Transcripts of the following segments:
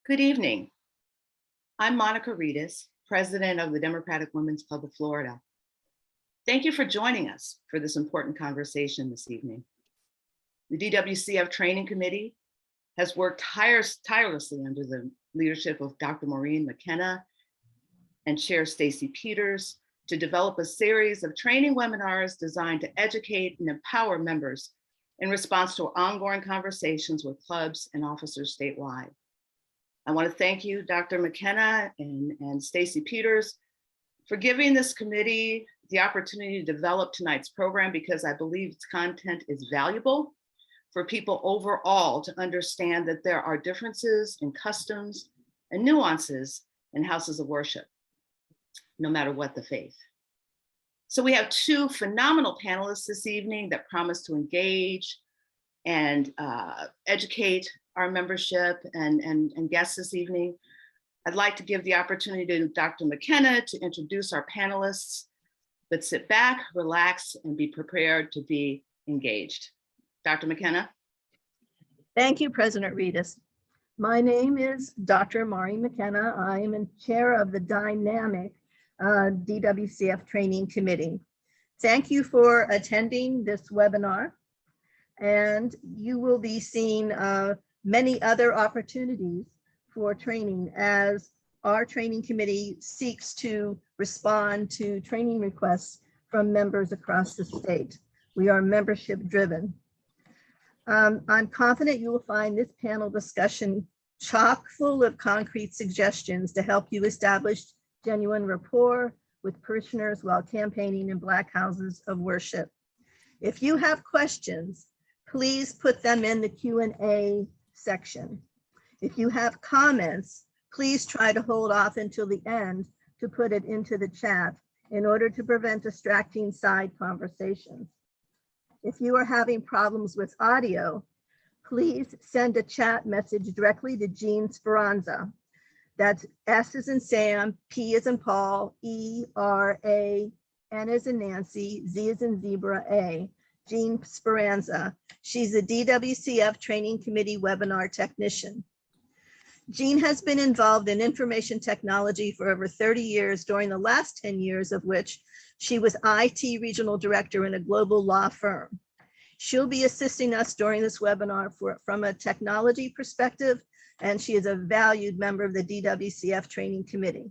Good evening. I'm Monica Reedus, President of the Democratic Women's Club of Florida. Thank you for joining us for this important conversation this evening. The DWCF Training Committee has worked tirelessly under the leadership of Dr. Maureen McKenna and Chair Stacy Peters to develop a series of training webinars designed to educate and empower members in response to ongoing conversations with clubs and officers statewide. I want to thank you, Dr. McKenna and Stacy Peters, for giving this committee the opportunity to develop tonight's program because I believe its content is valuable for people overall to understand that there are differences in customs and nuances in houses of worship, no matter what the faith. So we have two phenomenal panelists this evening that promise to engage and educate our membership and guests this evening. I'd like to give the opportunity to Dr. McKenna to introduce our panelists, but sit back, relax, and be prepared to be engaged. Dr. McKenna. Thank you, President Reedus. My name is Dr. Maureen McKenna. I am in chair of the dynamic DWCF Training Committee. Thank you for attending this webinar, and you will be seeing many other opportunities for training as our training committee seeks to respond to training requests from members across the state. We are membership driven. I'm confident you will find this panel discussion chock full of concrete suggestions to help you establish genuine rapport with parishioners while campaigning in Black houses of worship. If you have questions, please put them in the Q&A section. If you have comments, please try to hold off until the end to put it into the chat in order to prevent distracting side conversations. If you are having problems with audio, please send a chat message directly to Jean Speranza. That's S as in Sam, P as in Paul, E, R, A, N as in Nancy, Z as in Zebra, A. Jean Speranza. She's a DWCF Training Committee webinar technician. Jean has been involved in information technology for over 30 years, during the last 10 years of which she was IT regional director in a global law firm. She'll be assisting us during this webinar from a technology perspective, and she is a valued member of the DWCF Training Committee.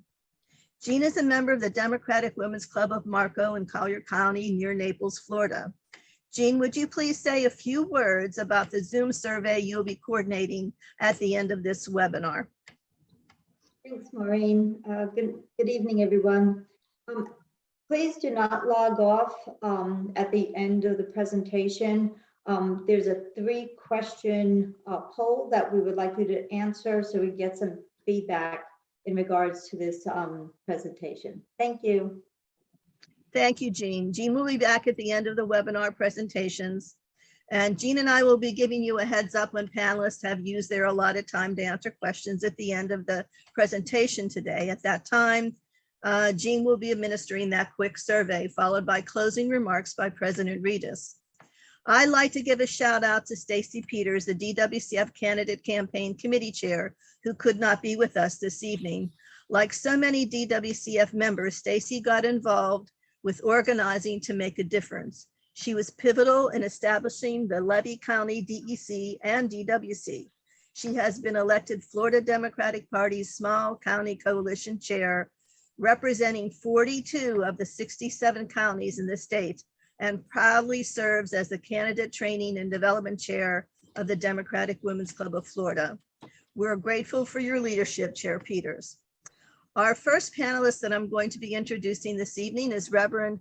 Jean is a member of the Democratic Women's Club of Marco in Collier County near Naples, Florida. Jean, would you please say a few words about the Zoom survey you'll be coordinating at the end of this webinar? Thanks, Maureen. Good evening, everyone. Please do not log off at the end of the presentation. There's a 3-question poll that we would like you to answer so we get some feedback in regards to this presentation. Thank you. Thank you, Jean. Jean will be back at the end of the webinar presentations. And Jean and I will be giving you a heads up when panelists have used their allotted time to answer questions at the end of the presentation today. At that time, Jean will be administering that quick survey, followed by closing remarks by President Reedus. I'd like to give a shout out to Stacy Peters, the DWCF Candidate Campaign Committee Chair, who could not be with us this evening. Like so many DWCF members, Stacy got involved with organizing to make a difference. She was pivotal in establishing the Levy County DEC and DWC. She has been elected Florida Democratic Party's Small County Coalition Chair, representing 42 of the 67 counties in the state, and proudly serves as the Candidate Training and Development Chair of the Democratic Women's Club of Florida. We're grateful for your leadership, Chair Peters. Our first panelist that I'm going to be introducing this evening is Reverend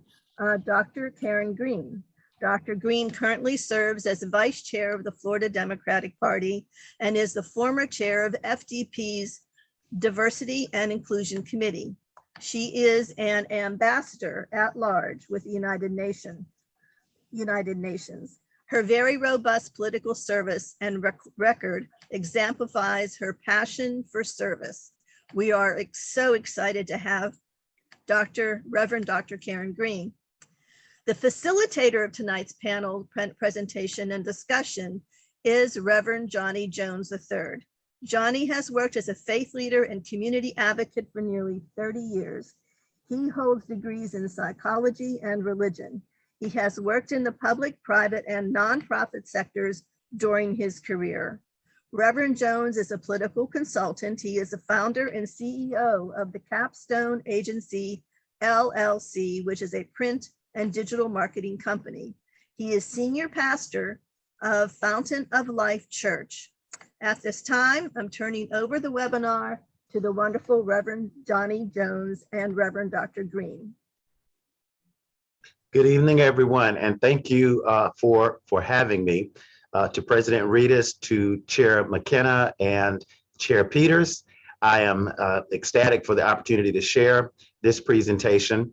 Dr. Karen Green. Dr. Green currently serves as the Vice Chair of the Florida Democratic Party and is the former chair of FDP's Diversity and Inclusion Committee. She is an ambassador at large with the United Nations. Her very robust political service and record exemplifies her passion for service. We are so excited to have Reverend Dr. Karen Green. The facilitator of tonight's panel presentation and discussion is Reverend Johnny Jones III. Johnny has worked as a faith leader and community advocate for nearly 30 years. He holds degrees in psychology and religion. He has worked in the public, private, and nonprofit sectors during his career. Reverend Jones is a political consultant. He is the founder and CEO of the Capstone Agency, LLC, which is a print and digital marketing company. He is senior pastor of Fountain of Life Church. At this time, I'm turning over the webinar to the wonderful Reverend Johnny Jones and Reverend Dr. Green. Good evening, everyone, and thank you for having me. To President Reedus, to Chair McKenna and Chair Peters, I am ecstatic for the opportunity to share this presentation.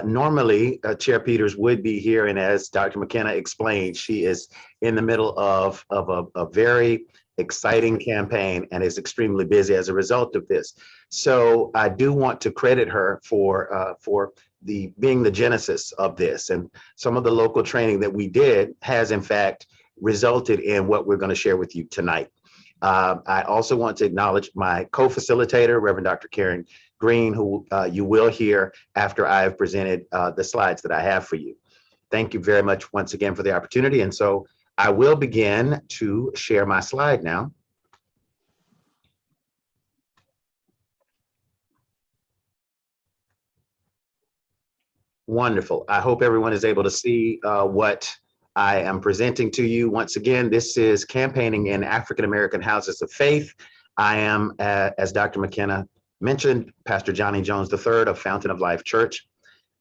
Normally, Chair Peters would be here, and as Dr. McKenna explained, she is in the middle of a very exciting campaign and is extremely busy as a result of this. So I do want to credit her for being the genesis of this, and some of the local training that we did has in fact resulted in what we're going to share with you tonight. I also want to acknowledge my co-facilitator, Reverend Dr. Karen Green, who you will hear after I have presented the slides that I have for you. Thank you very much once again for the opportunity. And so I will begin to share my slide now. Wonderful. I hope everyone is able to see what I am presenting to you. Once again, this is Campaigning in African American Houses of Faith. I am, as Dr. McKenna mentioned, Pastor Johnny Jones III of Fountain of Life Church,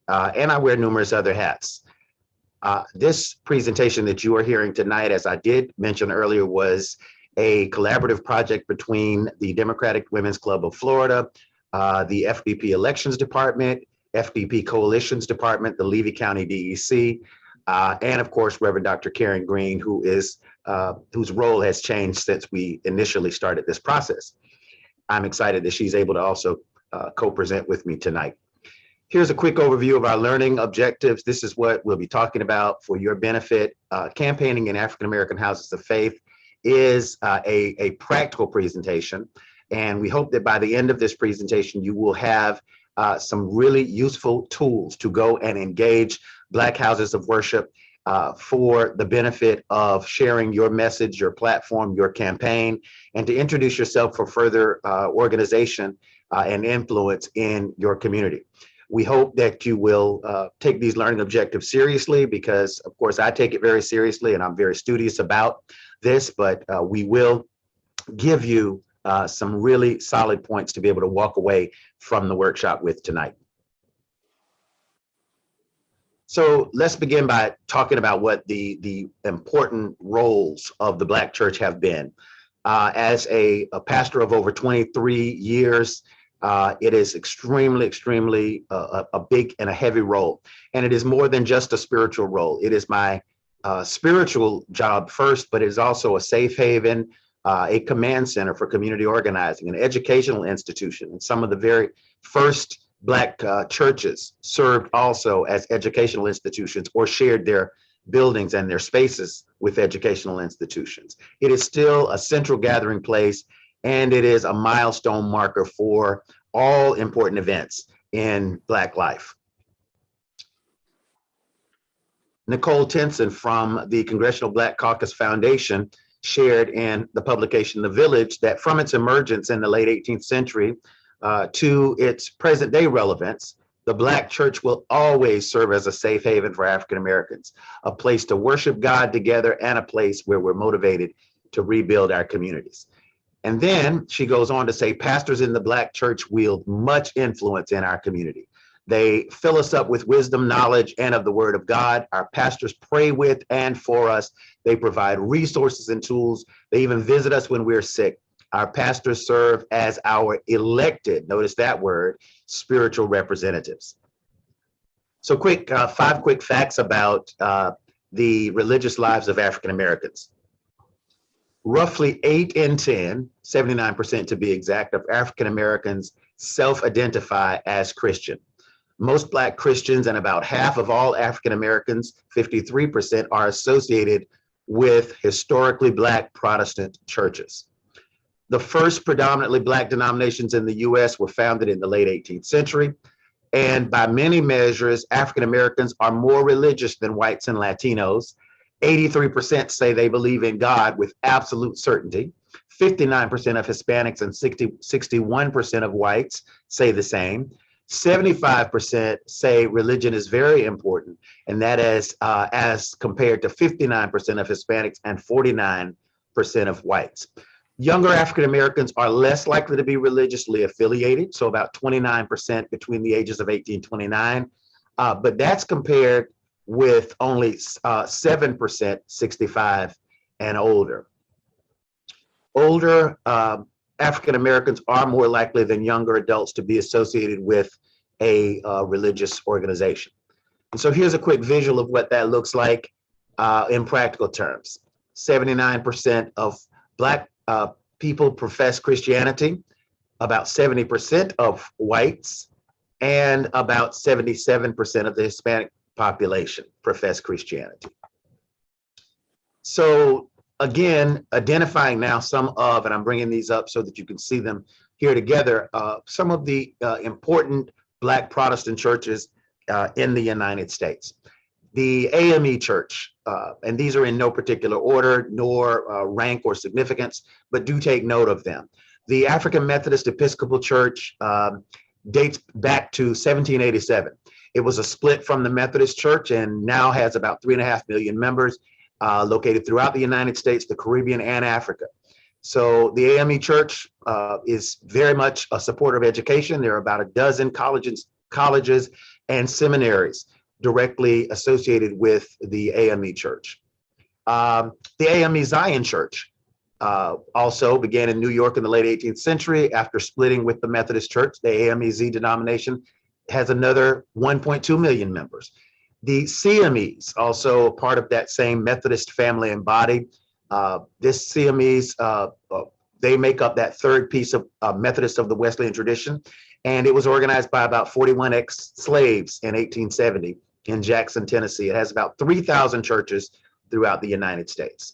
and I wear numerous other hats. This presentation that you are hearing tonight, as I did mention earlier, was a collaborative project between the Democratic Women's Club of Florida, the FDP Elections Department, FDP Coalitions Department, the Levy County DEC, and of course, Reverend Dr. Karen Green, whose role has changed since we initially started this process. I'm excited that she's able to also co-present with me tonight. Here's a quick overview of our learning objectives. This is what we'll be talking about for your benefit. Campaigning in African American Houses of Faith is a practical presentation, and we hope that by the end of this presentation, you will have some really useful tools to go and engage Black houses of worship for the benefit of sharing your message, your platform, your campaign, and to introduce yourself for further organization and influence in your community. We hope that you will take these learning objectives seriously, because of course I take it very seriously and I'm very studious about this, but we will give you some really solid points to be able to walk away from the workshop with tonight. So let's begin by talking about what the important roles of the Black church have been. As a pastor of over 23 years, it is extremely a big and a heavy role. And it is more than just a spiritual role. It is my spiritual job first, but it is also a safe haven, a command center for community organizing, an educational institution. And some of the very first Black churches served also as educational institutions or shared their buildings and their spaces with educational institutions. It is still a central gathering place, and it is a milestone marker for all important events in Black life. Nicole Tenson from the Congressional Black Caucus Foundation shared in the publication The Village that from its emergence in the late 18th century to its present day relevance, the Black church will always serve as a safe haven for African Americans, a place to worship God together and a place where we're motivated to rebuild our communities. And then she goes on to say, pastors in the Black church wield much influence in our community. They fill us up with wisdom, knowledge, and of the word of God. Our pastors pray with and for us. They provide resources and tools. They even visit us when we're sick. Our pastors serve as our elected, notice that word, spiritual representatives. So five quick facts about the religious lives of African Americans. Roughly 8 in 10, 79% to be exact, of African Americans self-identify as Christian. Most Black Christians and about half of all African Americans, 53%, are associated with historically Black Protestant churches. The first predominantly Black denominations in the US were founded in the late 18th century. And by many measures, African Americans are more religious than whites and Latinos. 83% say they believe in God with absolute certainty. 59% of Hispanics and 61% of whites say the same. 75% say religion is very important, and that is as compared to 59% of Hispanics and 49% of whites. Younger African Americans are less likely to be religiously affiliated, so about 29% between the ages of 18 and 29, but that's compared with only 7% 65 and older. Older African Americans are more likely than younger adults to be associated with a religious organization. And so here's a quick visual of what that looks like in practical terms. 79% of Black people profess Christianity, about 70% of whites, and about 77% of the Hispanic population profess Christianity. So again, identifying now some of, and I'm bringing these up so that you can see them here together, some of the important Black Protestant churches in the United States. The AME Church, and these are in no particular order, nor rank or significance, but do take note of them. The African Methodist Episcopal Church dates back to 1787. It was a split from the Methodist Church and now has about 3.5 million members located throughout the United States, the Caribbean, and Africa. So the AME Church is very much a supporter of education. There are about a dozen colleges and seminaries directly associated with the AME Church. The AME Zion Church also began in New York in the late 18th century. After splitting with the Methodist Church, the AMEZ denomination has another 1.2 million members. The CMEs, also part of that same Methodist family and body. This CMEs, they make up that third piece of Methodist of the Wesleyan tradition. And it was organized by about 41 ex-slaves in 1870 in Jackson, Tennessee. It has about 3,000 churches throughout the United States.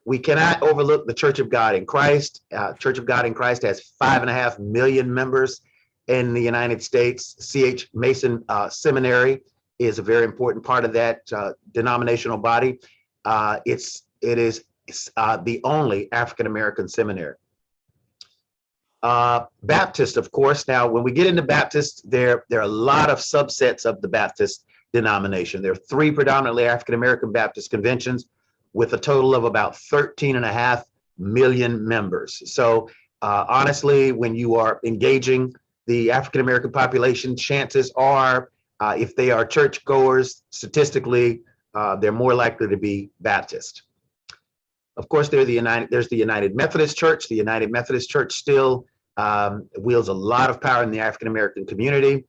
We cannot overlook the Church of God in Christ. Church of God in Christ has 5.5 million members in the United States. C.H. Mason Seminary is a very important part of that denominational body. It is the only African-American seminary. Baptist, of course. Now, when we get into Baptist, there are a lot of subsets of the Baptist denomination. There are 3 predominantly African-American Baptist conventions with a total of about 13.5 million members. So honestly, when you are engaging the African-American population, chances are, if they are churchgoers, statistically, they're more likely to be Baptist. Of course, there's the United Methodist Church. The United Methodist Church still wields a lot of power in the African-American community.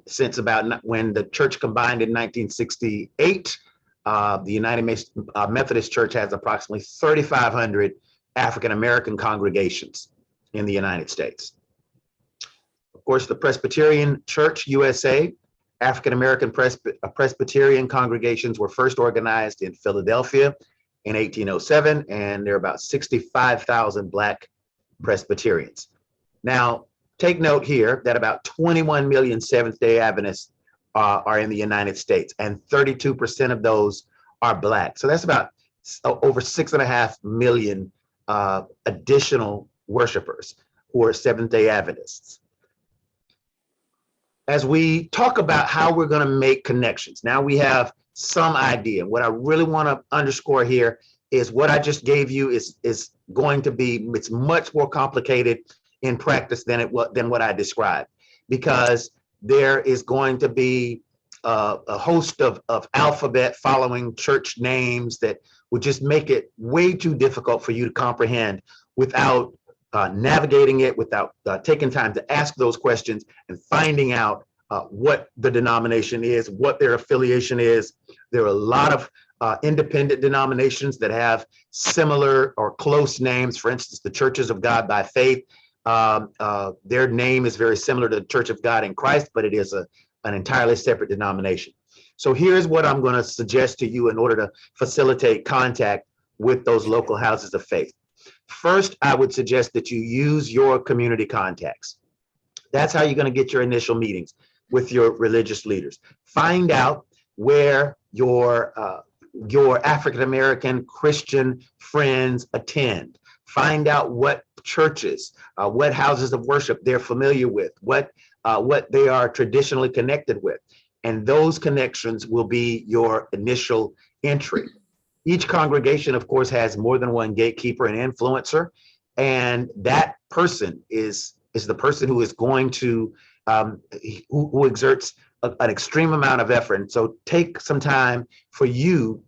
Since about when the church combined in 1968, the United Methodist Church has approximately 3,500 African-American congregations in the United States. Of course, the Presbyterian Church USA, African-American Presbyterian congregations were first organized in Philadelphia in 1807, and there are about 65,000 Black Presbyterians. Now, take note here that about 21 million Seventh-day Adventists are in the United States, and 32% of those are Black. So that's about over 6.5 million additional worshipers who are Seventh-day Adventists. As we talk about how we're going to make connections, now we have some idea. What I really want to underscore here is what I just gave you is going to be, it's much more complicated in practice than what I described, because there is going to be a host of alphabet following church names that would just make it way too difficult for you to comprehend without navigating it, without taking time to ask those questions and finding out what the denomination is, what their affiliation is. There are a lot of independent denominations that have similar or close names. For instance, the Churches of God by Faith, their name is very similar to the Church of God in Christ, but it is an entirely separate denomination. So here's what I'm going to suggest to you in order to facilitate contact with those local houses of faith. First, I would suggest that you use your community contacts. That's how you're going to get your initial meetings with your religious leaders. Find out where your African-American Christian friends attend. Find out what churches, what houses of worship they're familiar with, what they are traditionally connected with. And those connections will be your initial entry. Each congregation, of course, has more than one gatekeeper and influencer. And that person is the person who is going to, who exerts an extreme amount of effort. And so take some time for you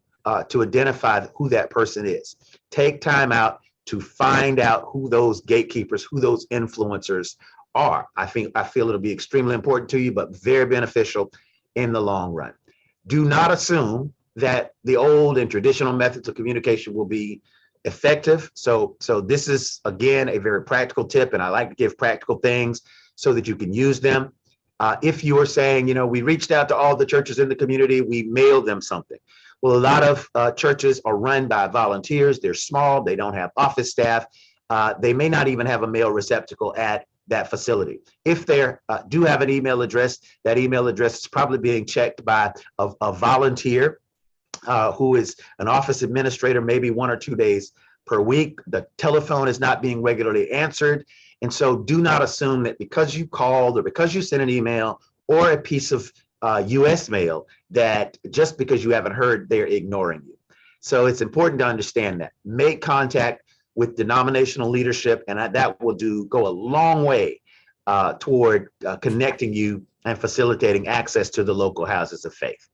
to identify who that person is. Take time out to find out who those gatekeepers, who those influencers are. I feel it'll be extremely important to you, but very beneficial in the long run. Do not assume that the old and traditional methods of communication will be effective. So this is, again, a very practical tip, and I like to give practical things so that you can use them. If you are saying, we reached out to all the churches in the community, we mailed them something. Well, a lot of churches are run by volunteers. They're small. They don't have office staff. They may not even have a mail receptacle at that facility. If they do have an email address, that email address is probably being checked by a volunteer who is an office administrator, maybe 1 or 2 days per week. The telephone is not being regularly answered. And so do not assume that because you called or because you sent an email or a piece of US mail, that just because you haven't heard, they're ignoring you. So it's important to understand that. Make contact with denominational leadership, and that will go a long way toward connecting you and facilitating access to the local houses of faith.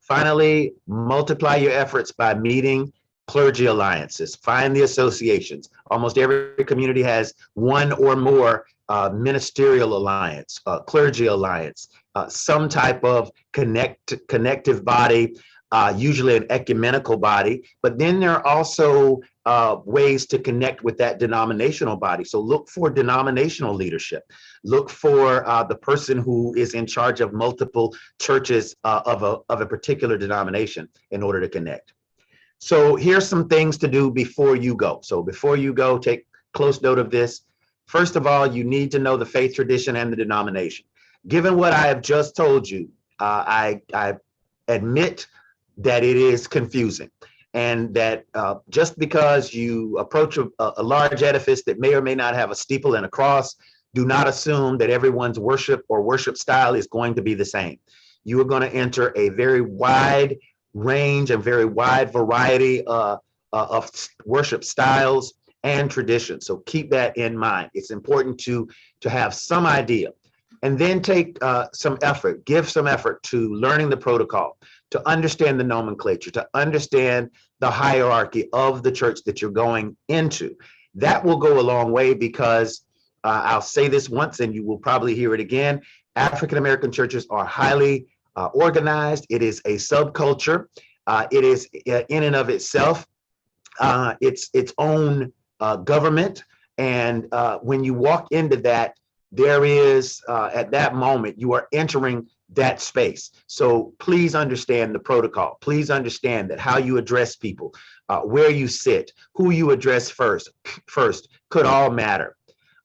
Finally, multiply your efforts by meeting clergy alliances. Find the associations. Almost every community has one or more ministerial alliance, clergy alliance, some type of connective body, usually an ecumenical body. But then there are also ways to connect with that denominational body. So look for denominational leadership. Look for the person who is in charge of multiple churches of a particular denomination in order to connect. So here's some things to do before you go. So before you go, take close note of this. First of all, you need to know the faith tradition and the denomination. Given what I have just told you, I admit that it is confusing, and that just because you approach a large edifice that may or may not have a steeple and a cross, do not assume that everyone's worship or worship style is going to be the same. You are going to enter a very wide range and very wide variety of worship styles and traditions. So keep that in mind. It's important to have some idea, and then take some effort, give some effort to learning the protocol, to understand the nomenclature, to understand the hierarchy of the church that you're going into. That will go a long way, because I'll say this once and you will probably hear it again. African-American churches are highly organized. It is a subculture. It is in and of itself, its own government. And when you walk into that, there is, at that moment, you are entering that space. So please understand the protocol. Please understand that how you address people, where you sit, who you address first could all matter.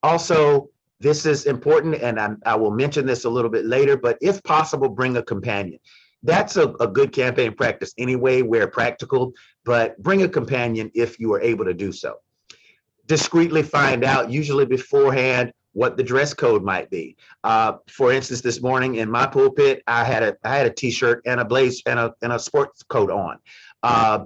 Also, this is important, and I will mention this a little bit later, but if possible, bring a companion. That's a good campaign practice anyway, where practical, but bring a companion if you are able to do so. Discreetly find out, usually beforehand, what the dress code might be. For instance, this morning in my pulpit, I had a t-shirt and a blazer and a sports coat on.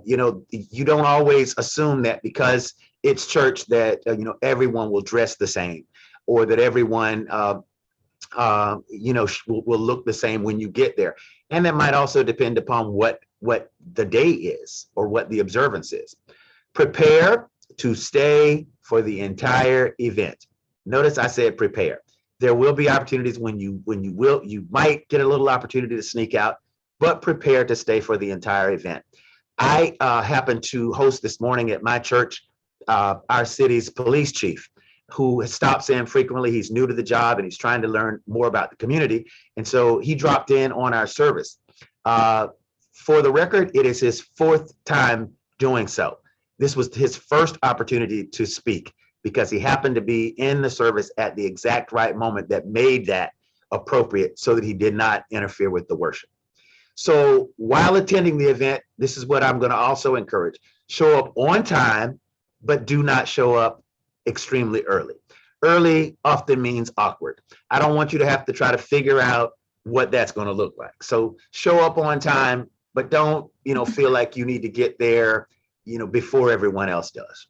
You don't always assume that because it's church that everyone will dress the same, or that everyone will look the same when you get there. And that might also depend upon what the day is or what the observance is. Prepare to stay for the entire event. Notice I said prepare. There will be opportunities when you might get a little opportunity to sneak out, but prepare to stay for the entire event. I happened to host this morning at my church, our city's police chief, who stops in frequently. He's new to the job and he's trying to learn more about the community. And so he dropped in on our service. For the record, it is his 4th time doing so. This was his first opportunity to speak because he happened to be in the service at the exact right moment that made that appropriate so that he did not interfere with the worship. So while attending the event, this is what I'm going to also encourage. Show up on time, but do not show up extremely early. Early often means awkward. I don't want you to have to try to figure out what that's going to look like. So show up on time, but don't, feel like you need to get there, before everyone else does.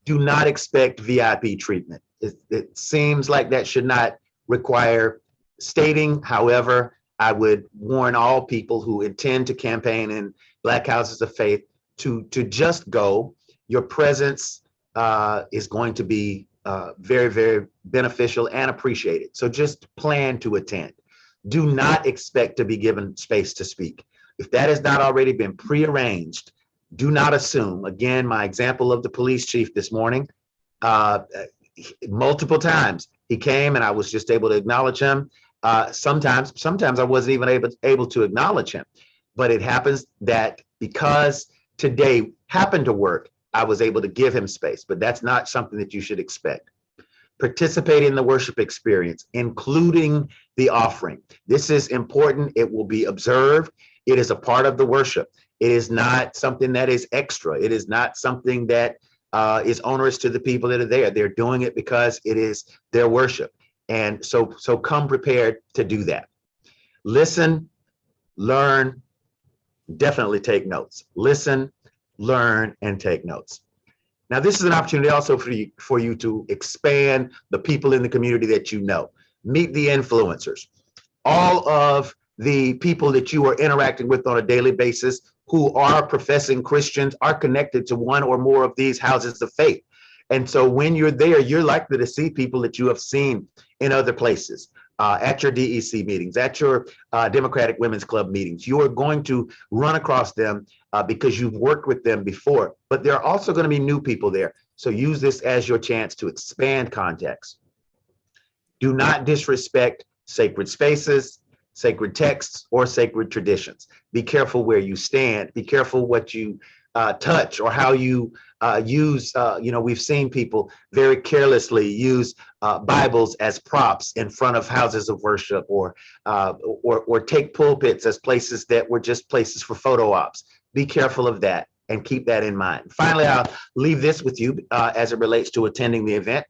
Do not expect VIP treatment. It seems like that should not require stating. However, I would warn all people who intend to campaign in Black Houses of Faith to just go. Your presence is going to be very, very beneficial and appreciated. So just plan to attend. Do not expect to be given space to speak. If that has not already been prearranged, do not assume. Again, my example of the police chief this morning, multiple times he came and I was just able to acknowledge him. Sometimes I wasn't even able to acknowledge him, but it happens that because today happened to work, I was able to give him space, but that's not something that you should expect. Participate in the worship experience, including the offering. This is important. It will be observed. It is a part of the worship. It is not something that is extra. It is not something that is onerous to the people that are there. They're doing it because it is their worship. And so come prepared to do that. Listen, learn, definitely take notes. Listen, learn, and take notes. Now, this is an opportunity also for you to expand the people in the community that you know. Meet the influencers. All of the people that you are interacting with on a daily basis who are professing Christians are connected to one or more of these houses of faith. And so when you're there, you're likely to see people that you have seen in other places, at your DEC meetings, at your Democratic Women's Club meetings. You are going to run across them because you've worked with them before, but there are also going to be new people there. So use this as your chance to expand context. Do not disrespect sacred spaces, sacred texts, or sacred traditions. Be careful where you stand. Be careful what you touch or how you use. We've seen people very carelessly use Bibles as props in front of houses of worship, or take pulpits as places that were just places for photo ops. Be careful of that and keep that in mind. Finally, I'll leave this with you as it relates to attending the event.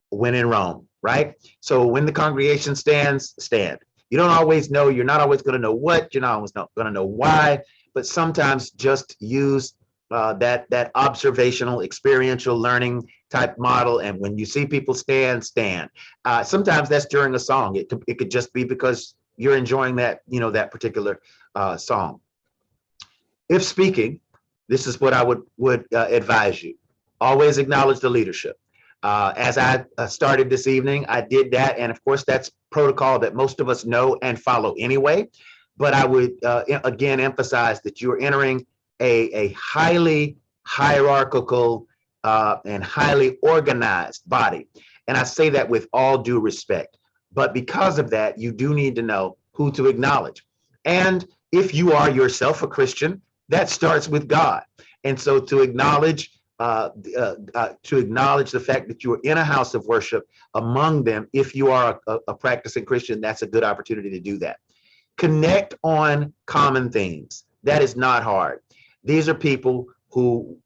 When in Rome, right? So when the congregation stands, stand. You don't always know. You're not always going to know what. You're not always going to know why. But sometimes just use that observational, experiential learning type model. And when you see people stand. Sometimes that's during a song. It could just be because you're enjoying that, that particular song. If speaking, this is what I would advise you. Always acknowledge the leadership. As I started this evening, I did that. And of course, that's protocol that most of us know and follow anyway. But I would, again, emphasize that you're entering a highly hierarchical and highly organized body. And I say that with all due respect. But because of that, you do need to know who to acknowledge. And if you are yourself a Christian, that starts with God. And so to acknowledge the fact that you are in a house of worship among them, if you are a practicing Christian, that's a good opportunity to do that. Connect on common themes. That is not hard. These are people who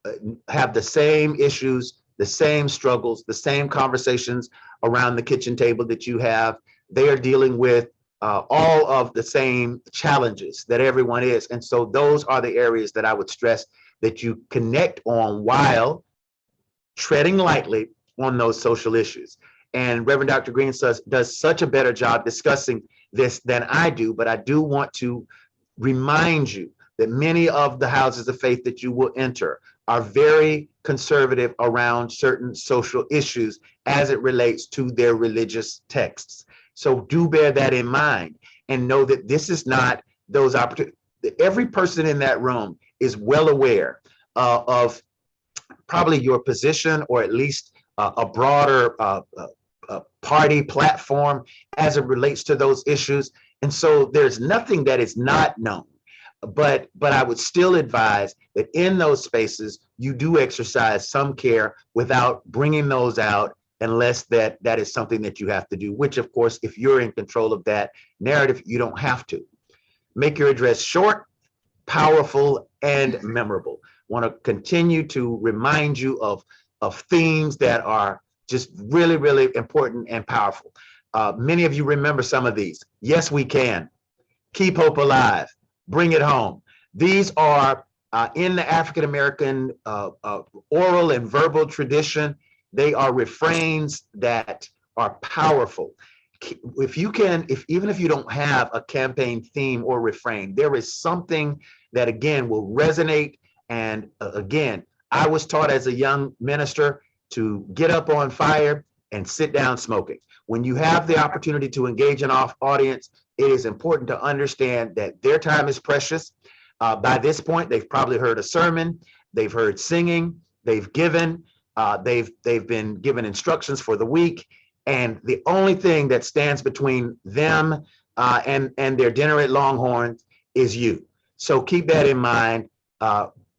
have the same issues, the same struggles, the same conversations around the kitchen table that you have. They are dealing with all of the same challenges that everyone is. And so those are the areas that I would stress that you connect on while treading lightly on those social issues. And Reverend Dr. Green does such a better job discussing this than I do, but I do want to remind you that many of the houses of faith that you will enter are very conservative around certain social issues as it relates to their religious texts. So do bear that in mind and know that this is not those opportunities. Every person in that room is well aware of probably your position, or at least a broader party platform as it relates to those issues. And so there's nothing that is not known. but I would still advise that in those spaces, you do exercise some care without bringing those out unless that is something that you have to do, which of course, if you're in control of that narrative, you don't have to. Make your address short, powerful, and memorable. Want to continue to remind you of themes that are just really, really important and powerful. Many of you remember some of these. Yes, we can. Keep hope alive. Bring it home. These are in the African American oral and verbal tradition. They are refrains that are powerful. If you can, even if you don't have a campaign theme or refrain, there is something that again will resonate. And again, I was taught as a young minister to get up on fire and sit down smoking. When you have the opportunity to engage an audience, it is important to understand that their time is precious. By this point, they've probably heard a sermon, they've heard singing, they've given, they've been given instructions for the week. And the only thing that stands between them and their dinner at Longhorn is you. So keep that in mind.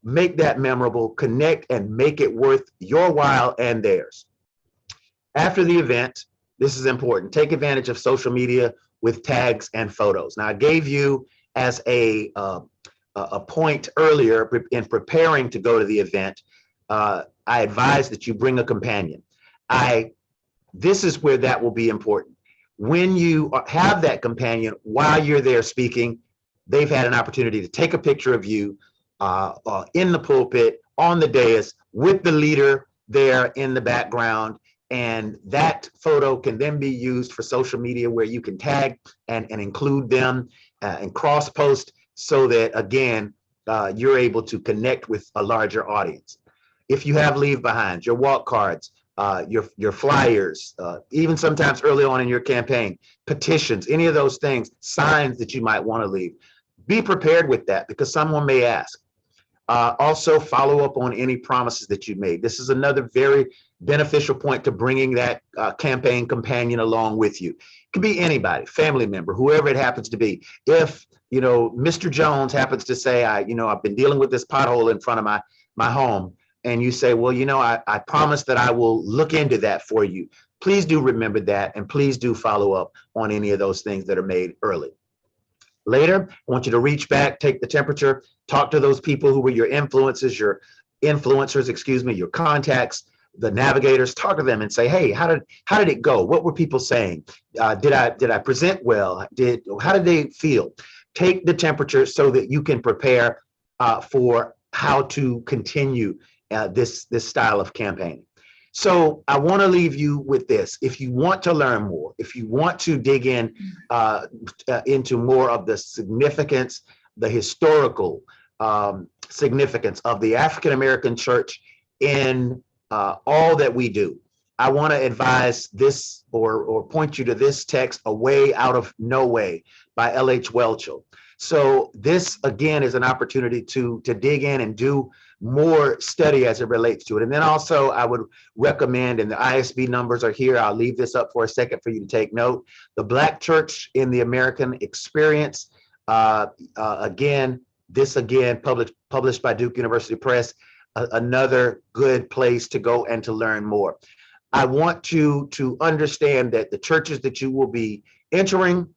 Make that memorable, connect, and make it worth your while and theirs. After the event, this is important, take advantage of social media with tags and photos. Now, I gave you as a point earlier in preparing to go to the event, I advise that you bring a companion. This is where that will be important. When you have that companion while you're there speaking, they've had an opportunity to take a picture of you in the pulpit, on the dais, with the leader there in the background. And that photo can then be used for social media where you can tag and include them and cross post so that, again, you're able to connect with a larger audience. If you have leave behinds, your walk cards, your flyers, even sometimes early on in your campaign, petitions, any of those things, signs that you might want to leave, be prepared with that because someone may ask. Also, follow up on any promises that you made. This is another very beneficial point to bringing that campaign companion along with you. It could be anybody, family member, whoever it happens to be. If Mr. Jones happens to say, I've been dealing with this pothole in front of my home, and you say, well, I promise that I will look into that for you. Please do remember that, and please do follow up on any of those things that are made early. Later, I want you to reach back, take the temperature, talk to those people who were your influencers, your contacts, the navigators. Talk to them and say, hey, how did it go? What were people saying? Did I present well? How did they feel? Take the temperature so that you can prepare for how to continue this style of campaigning. So I want to leave you with this. If you want to learn more, if you want to dig in into more of the significance, the historical significance of the African American church in all that we do, I want to advise this or point you to this text, A Way Out of No Way by L.H. Welchel. So this, again, is an opportunity to dig in and do more study as it relates to it. And then also I would recommend, and the ISB numbers are here, I'll leave this up for a second for you to take note, The Black Church in the American Experience. Again, published by Duke University Press, another good place to go and to learn more. I want you to understand that the churches that you will be entering,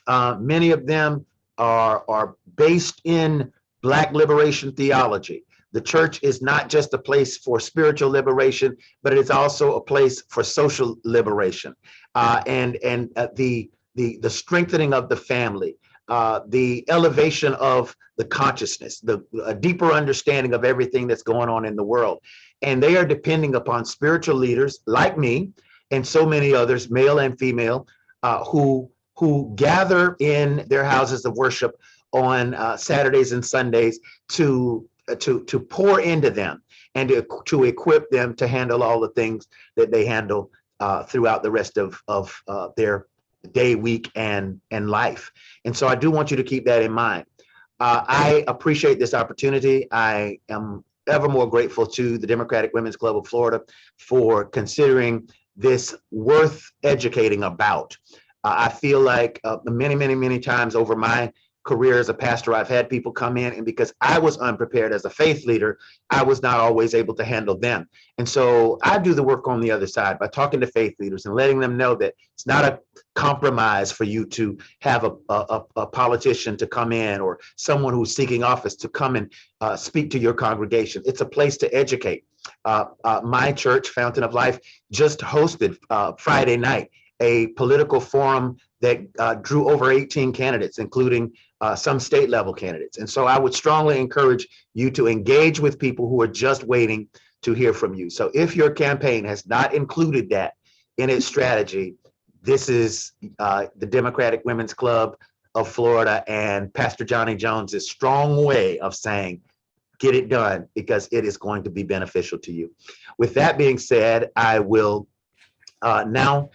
many of them are based in Black liberation theology. The church is not just a place for spiritual liberation, but it is also a place for social liberation, and the strengthening of the family, the elevation of the consciousness, a deeper understanding of everything that's going on in the world. And they are depending upon spiritual leaders like me and so many others, male and female, who gather in their houses of worship on Saturdays and Sundays to pour into them and to equip them to handle all the things that they handle throughout the rest of their day, week, and life. And so I do want you to keep that in mind. I appreciate this opportunity. I am ever more grateful to the Democratic Women's Club of Florida for considering this worth educating about. I feel like many times over my career as a pastor, I've had people come in, and because I was unprepared as a faith leader, I was not always able to handle them. And so I do the work on the other side by talking to faith leaders and letting them know that it's not a compromise for you to have a politician to come in, or someone who's seeking office to come and speak to your congregation. It's a place to educate. My church, Fountain of Life, just hosted Friday night a political forum that drew over 18 candidates, including some state level candidates. And so I would strongly encourage you to engage with people who are just waiting to hear from you. So if your campaign has not included that in its strategy, this is the Democratic Women's Club of Florida and Pastor Johnny Jones's strong way of saying, get it done, because it is going to be beneficial to you. With that being said, I will now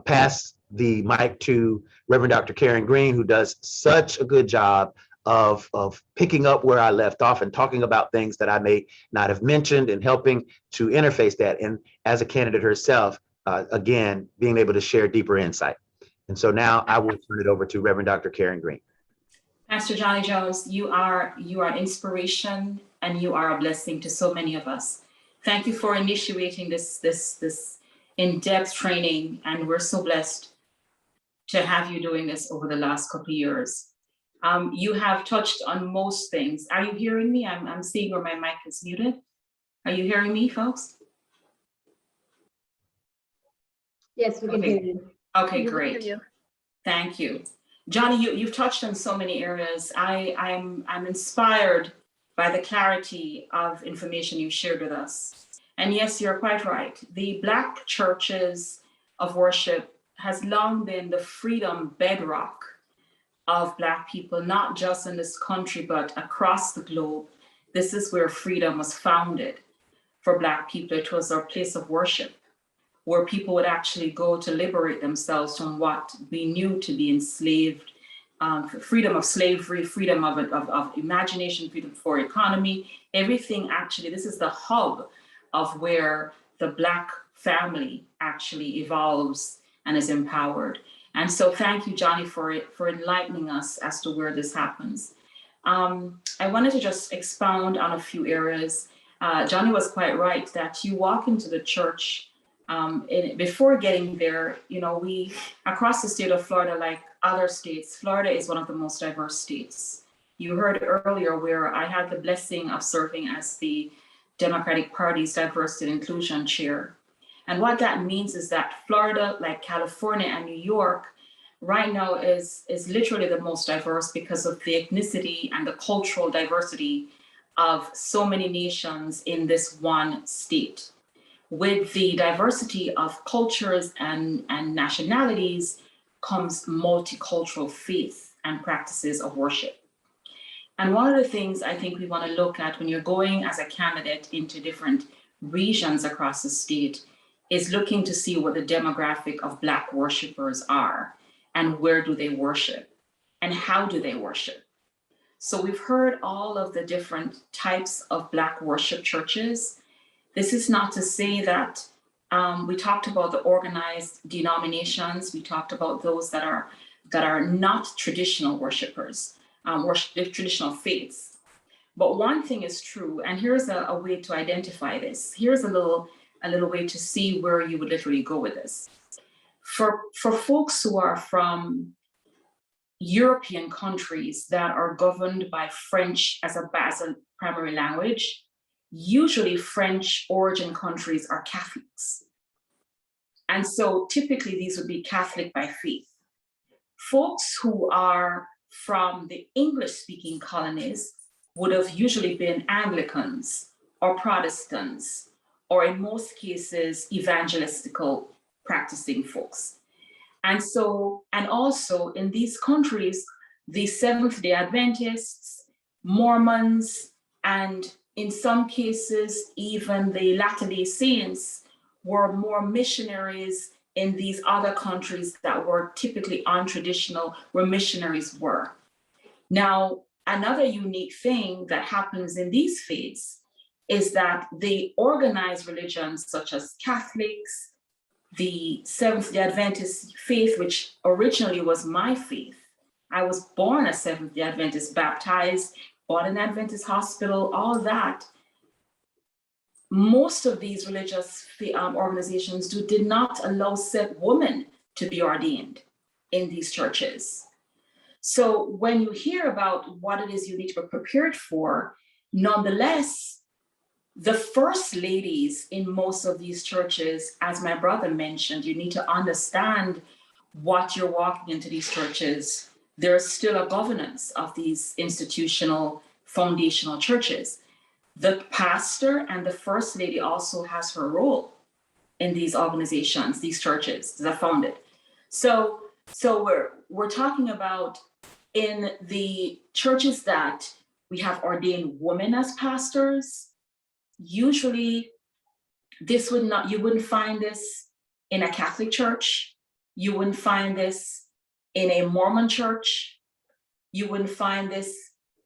pass the mic to Reverend Dr. Karen Green, who does such a good job of picking up where I left off and talking about things that I may not have mentioned and helping to interface that. And as a candidate herself, again, being able to share deeper insight. And so now I will turn it over to Reverend Dr. Karen Green. Pastor Johnny Jones, you are an inspiration and you are a blessing to so many of us. Thank you for initiating this in-depth training, and we're so blessed to have you doing this over the last couple of years. You have touched on most things. Are you hearing me? I'm seeing where my mic is muted. Are you hearing me, folks? Yes, we can hear you. Okay, We can great. hear you. Thank you. Johnny, you've touched on so many areas. I'm inspired by the clarity of information you shared with us. And yes, you're quite right. The Black churches of worship has long been the freedom bedrock of Black people, not just in this country, but across the globe. This is where freedom was founded for Black people. It was our place of worship, where people would actually go to liberate themselves from what we knew to be enslaved, freedom of slavery, freedom of imagination, freedom for economy, everything. Actually, this is the hub of where the Black family actually evolves and is empowered. And so thank you, Johnny, for enlightening us as to where this happens. I wanted to just expound on a few areas. Johnny was quite right that you walk into the church. Before getting there, we across the state of Florida, like other states, Florida is one of the most diverse states. You heard earlier where I had the blessing of serving as the Democratic Party's Diversity and Inclusion Chair. And what that means is that Florida, like California and New York, right now is literally the most diverse because of the ethnicity and the cultural diversity of so many nations in this one state. With the diversity of cultures and nationalities comes multicultural faith and practices of worship. And one of the things I think we want to look at when you're going as a candidate into different regions across the state is looking to see what the demographic of Black worshipers are and where do they worship and how do they worship. So we've heard all of the different types of Black worship churches. This is not to say that we talked about the organized denominations. We talked about those that are not traditional worshipers, worship traditional faiths. But one thing is true, and here's a way to identify this. Here's a little way to see where you would literally go with this. For folks who are from European countries that are governed by French as a primary language, usually French origin countries are Catholics. And so typically these would be Catholic by faith. Folks who are from the English-speaking colonies would have usually been Anglicans or Protestants, or in most cases, evangelistical practicing folks. And also in these countries, the Seventh-day Adventists, Mormons, and in some cases, even the Latter-day Saints were more missionaries in these other countries that were typically untraditional, where missionaries were. Now, another unique thing that happens in these faiths is that the organized religions such as Catholics, the Seventh-day Adventist faith, which originally was my faith, I was born a Seventh-day Adventist, baptized, born in Adventist hospital, all that. Most of these religious organizations did not allow women to be ordained in these churches. So when you hear about what it is you need to be prepared for, nonetheless, the first ladies in most of these churches, as my brother mentioned, you need to understand what you're walking into these churches. There's still a governance of these institutional foundational churches. The pastor and the first lady also has her role in these organizations, these churches that are founded. So we're talking about in the churches that we have ordained women as pastors. Usually you wouldn't find this in a Catholic church. You wouldn't find this in a Mormon church. You wouldn't find this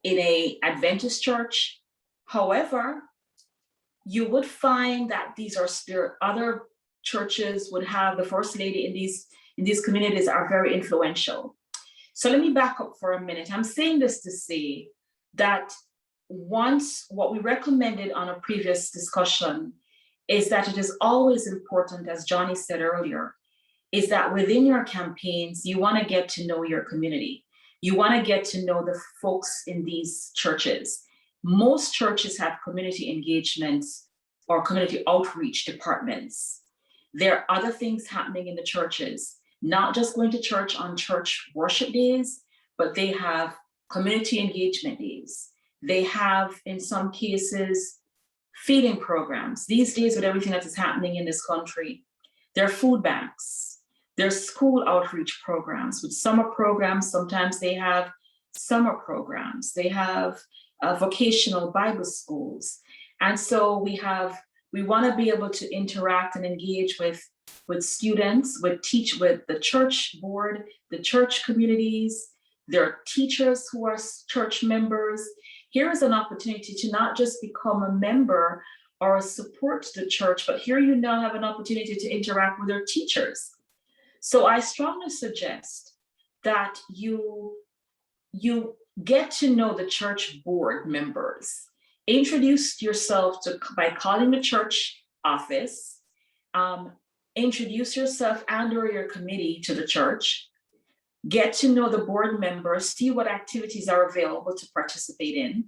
in a Adventist church. However, you would find that there are other churches would have the first lady in these communities are very influential. So let me back up for a minute. I'm saying this to say that once what we recommended on a previous discussion is that it is always important, as Johnny said earlier, is that within your campaigns, you want to get to know your community. You want to get to know the folks in these churches. Most churches have community engagements or community outreach departments. There are other things happening in the churches, not just going to church on church worship days, but they have community engagement days. They have, in some cases, feeding programs. These days, with everything that is happening in this country, there are food banks. There's school outreach programs with summer programs. Sometimes they have summer programs. They have vocational Bible schools. And so we want to be able to interact and engage with students, with the church board, the church communities. There are teachers who are church members. Here is an opportunity to not just become a member or support the church, but here you now have an opportunity to interact with your teachers. So I strongly suggest that you get to know the church board members. Introduce yourself by calling the church office. Introduce yourself and/or your committee to the church. Get to know the board members, see what activities are available to participate in.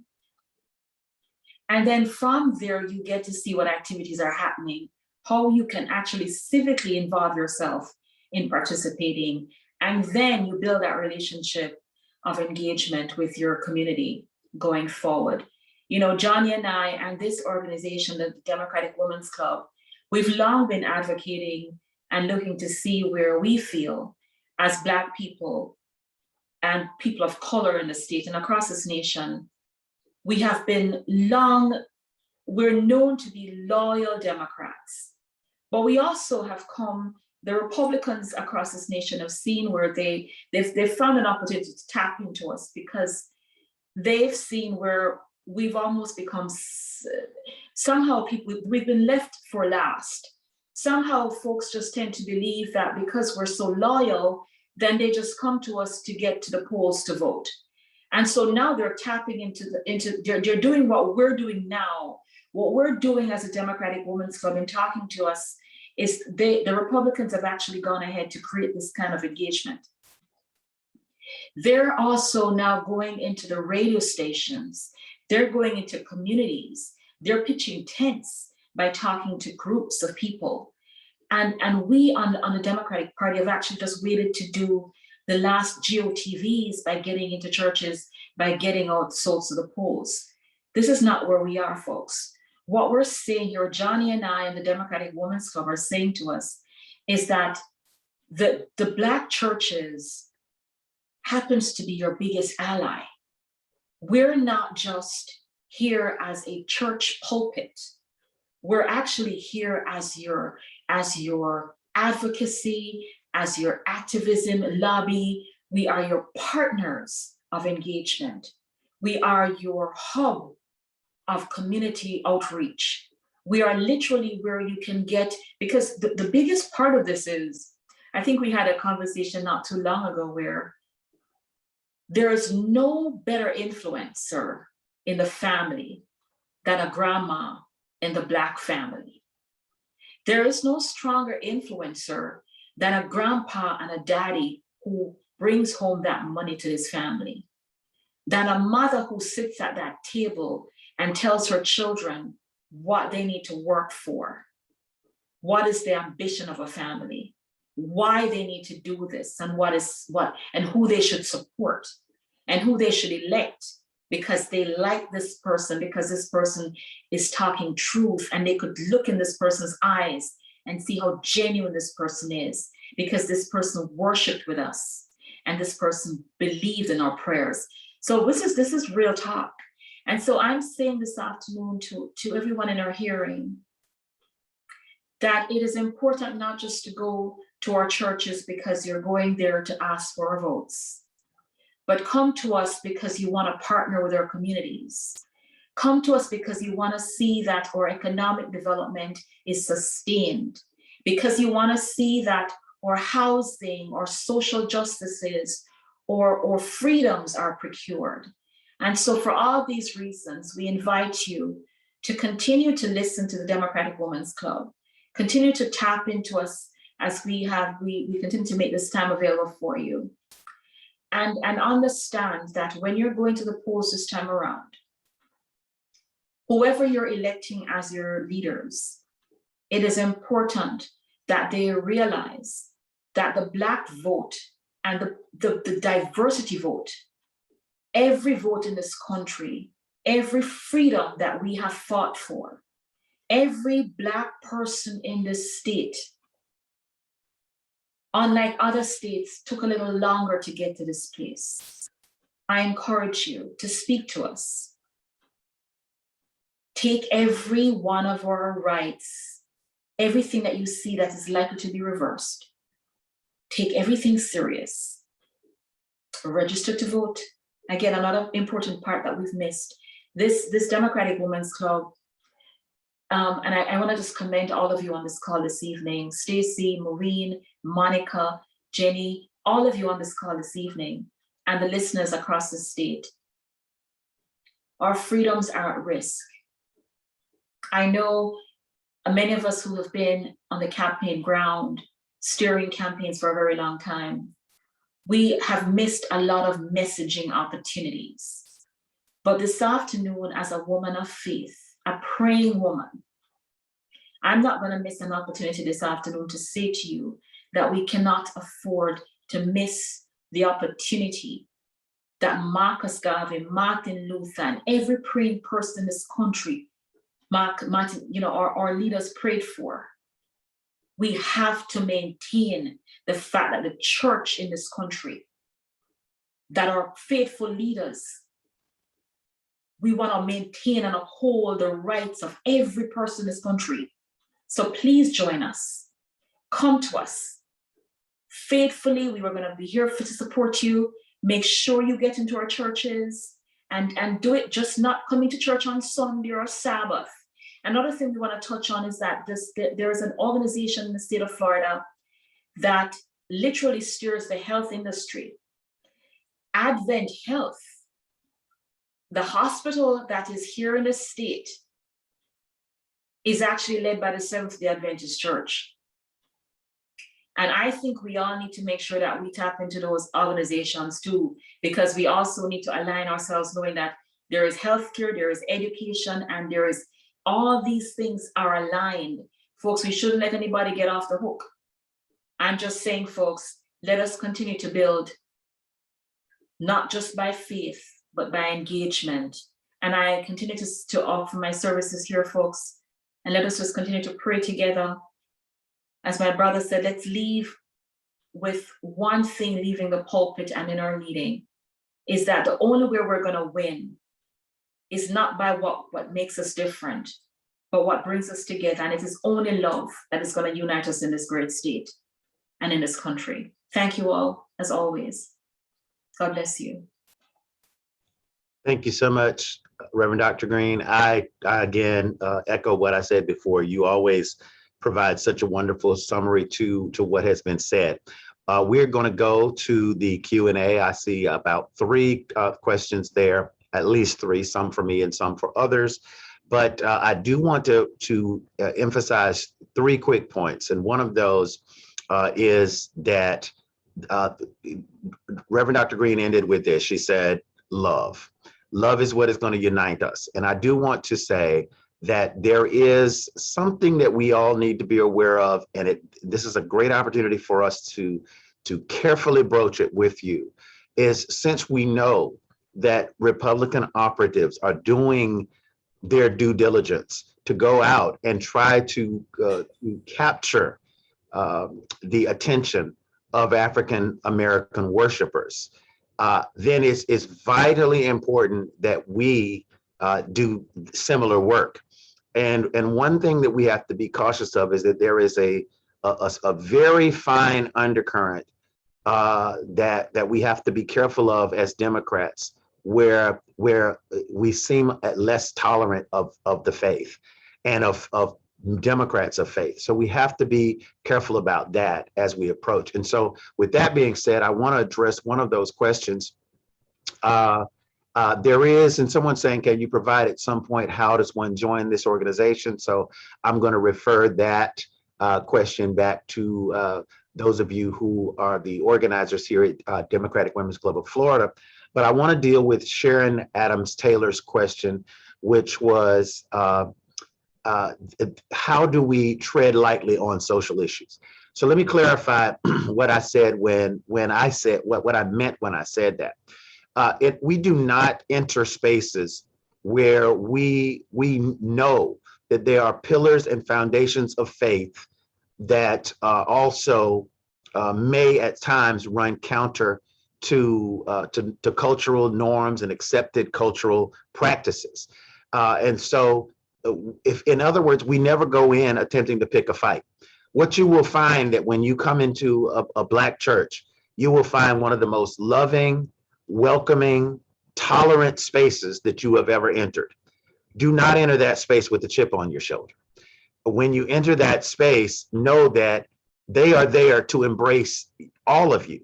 And then from there, you get to see what activities are happening, how you can actually civically involve yourself in participating. And then you build that relationship of engagement with your community going forward. You know, Johnny and I and this organization, the Democratic Women's Club, we've long been advocating and looking to see where we feel as Black people and people of color in the state and across this nation, we're known to be loyal Democrats, but we also have the Republicans across this nation have seen where they've found an opportunity to tap into us because they've seen where we've almost become, somehow we've been left for last. Somehow folks just tend to believe that because we're so loyal, then they just come to us to get to the polls to vote. And so now they're tapping they're doing what we're doing now. What we're doing as a Democratic Women's Club and talking to us is the Republicans have actually gone ahead to create this kind of engagement. They're also now going into the radio stations. They're going into communities. They're pitching tents by talking to groups of people. And we on the Democratic Party have actually just waited to do the last GOTVs by getting into churches, by getting out souls to the polls. This is not where we are, folks. What we're saying here, Johnny and I and the Democratic Women's Club are saying to us is that the Black churches happens to be your biggest ally. We're not just here as a church pulpit. We're actually here as your advocacy, as your activism lobby. We are your partners of engagement. We are your hub of community outreach. We are literally where you can get, because the biggest part of this is, I think we had a conversation not too long ago where There is no better influencer in the family than a grandma in the Black family. There is no stronger influencer than a grandpa and a daddy who brings home that money to his family, than a mother who sits at that table and tells her children what they need to work for, what is the ambition of a family, why they need to do this, and and who they should support and who they should elect because they like this person, because this person is talking truth, and they could look in this person's eyes and see how genuine this person is, because this person worshiped with us and this person believed in our prayers. So this is real talk. And so I'm saying this afternoon to everyone in our hearing that it is important not just to go to our churches because you're going there to ask for our votes, but come to us because you want to partner with our communities. Come to us because you want to see that our economic development is sustained, because you want to see that our housing or social justices or freedoms are procured. And so for all these reasons, we invite you to continue to listen to the Democratic Women's Club, continue to tap into us as we continue to make this time available for you. And understand that when you're going to the polls this time around, whoever you're electing as your leaders, it is important that they realize that the Black vote and the diversity vote, every vote in this country, every freedom that we have fought for, every Black person in this state, unlike other states, took a little longer to get to this place. I encourage you to speak to us. Take every one of our rights, everything that you see that is likely to be reversed. Take everything serious. Register to vote. Again, another important part that we've missed. This Democratic Women's Club, and I want to just commend all of you on this call this evening. Stacy, Maureen, Monica, Jenny, all of you on this call this evening, and the listeners across the state. Our freedoms are at risk. I know many of us who have been on the campaign ground, steering campaigns for a very long time, we have missed a lot of messaging opportunities. But this afternoon, as a woman of faith, a praying woman, I'm not going to miss an opportunity this afternoon to say to you that we cannot afford to miss the opportunity that Marcus Garvey, Martin Luther, and every praying person in this country, Martin, our leaders prayed for. We have to maintain the fact that the church in this country, that our faithful leaders, we want to maintain and uphold the rights of every person in this country. So please join us. Come to us. Faithfully, we were going to be here to support you. Make sure you get into our churches and do it just not coming to church on Sunday or Sabbath. Another thing we want to touch on is that there is an organization in the state of Florida that literally steers the health industry. Advent Health, the hospital that is here in the state, is actually led by the Seventh-day Adventist Church. And I think we all need to make sure that we tap into those organizations too, because we also need to align ourselves knowing that there is healthcare, there is education, and there is all these things are aligned. Folks, we shouldn't let anybody get off the hook. I'm just saying, folks, let us continue to build, not just by faith, but by engagement. And I continue to offer my services here, folks. And let us just continue to pray together. As my brother said, let's leave with one thing, leaving the pulpit and in our meeting, is that the only way we're going to win is not by what makes us different, but what brings us together. And it is only love that is going to unite us in this great state and in this country. Thank you all, as always. God bless you. Thank you so much, Reverend Dr. Green. I again echo what I said before. You always provide such a wonderful summary to what has been said. We're going to go to the Q&A. I see about 3 questions there, at least 3, some for me and some for others. But I do want to emphasize 3 quick points. And one of those is that Reverend Dr. Green ended with this. She said, love. Love is what is going to unite us. And I do want to say that there is something that we all need to be aware of. And this is a great opportunity for us to carefully broach it with you, is since we know that Republican operatives are doing their due diligence to go out and try to capture the attention of African American worshipers, then it's vitally important that we do similar work. And one thing that we have to be cautious of is that there is a very fine undercurrent that we have to be careful of as Democrats, where we seem less tolerant of the faith and of Democrats of faith. So we have to be careful about that as we approach. And so with that being said, I want to address one of those questions. There is, and someone saying, can you provide at some point, how does one join this organization? So I'm going to refer that question back to those of you who are the organizers here at Democratic Women's Club of Florida. But I want to deal with Sharon Adams Taylor's question, which was, how do we tread lightly on social issues? So let me clarify what I said when I said what I meant when I said that. We do not enter spaces where we know that there are pillars and foundations of faith that also may at times run counter to cultural norms and accepted cultural practices. And so if, in other words, we never go in attempting to pick a fight. What you will find that when you come into a Black church, you will find one of the most loving, welcoming, tolerant spaces that you have ever entered. Do not enter that space with a chip on your shoulder. When you enter that space, know that they are there to embrace all of you,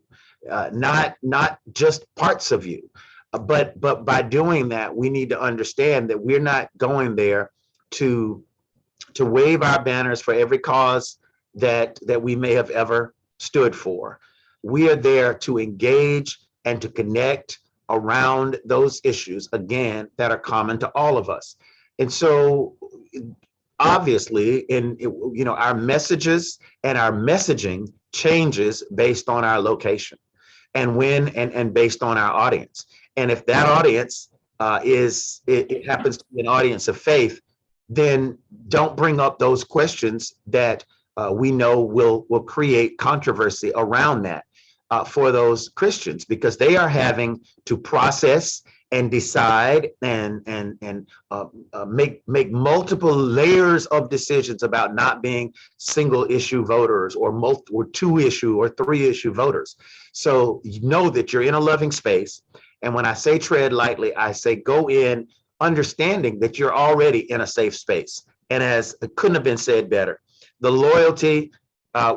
not just parts of you. But by doing that, we need to understand that we're not going there to wave our banners for every cause that we may have ever stood for. We are there to engage and to connect around those issues, again, that are common to all of us. And so obviously, our messages and our messaging changes based on our location and and based on our audience. And if that audience it happens to be an audience of faith, then don't bring up those questions that we know will create controversy around that for those Christians, because they are having to process and decide and make multiple layers of decisions about not being single issue voters or 2 issue or 3 issue voters. So you know that you're in a loving space. And when I say tread lightly, I say go in understanding that you're already in a safe space. And as it couldn't have been said better, the loyalty,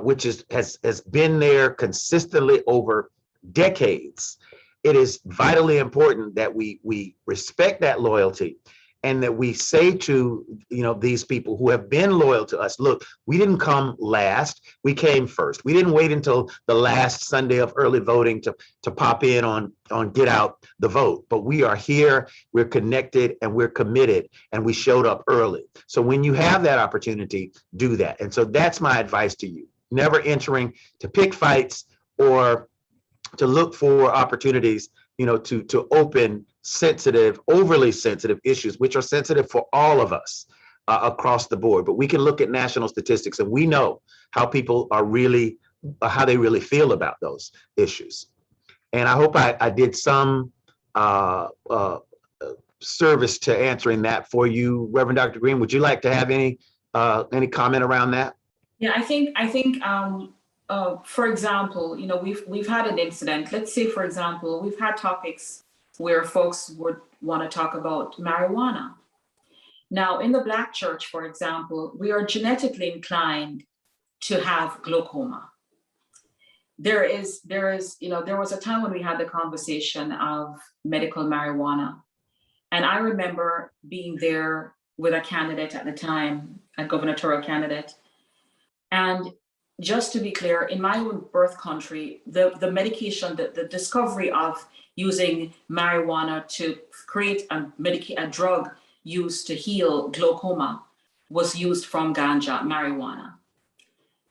which has been there consistently over decades, it is vitally important that we respect that loyalty and that we say to these people who have been loyal to us, look, we didn't come last, we came first. We didn't wait until the last Sunday of early voting to pop in on get out the vote. But we are here, we're connected, and we're committed, and we showed up early. So when you have that opportunity, do that. And so that's my advice to you. Never entering to pick fights or to look for opportunities, to open sensitive, overly sensitive issues, which are sensitive for all of us across the board. But we can look at national statistics and we know how people are really, how they really feel about those issues. And I hope I did some service to answering that for you, Reverend Dr. Green. Would you like to have any comment around that? Yeah, I think for example, we've had an incident. Let's say, for example, we've had topics where folks would want to talk about marijuana. Now, in the Black church, for example, we are genetically inclined to have glaucoma. there is, there was a time when we had the conversation of medical marijuana. And I remember being there with a candidate at the time, a gubernatorial candidate. And just to be clear, in my own birth country, the medication, the discovery of using marijuana to create a drug used to heal glaucoma was used from ganja, marijuana.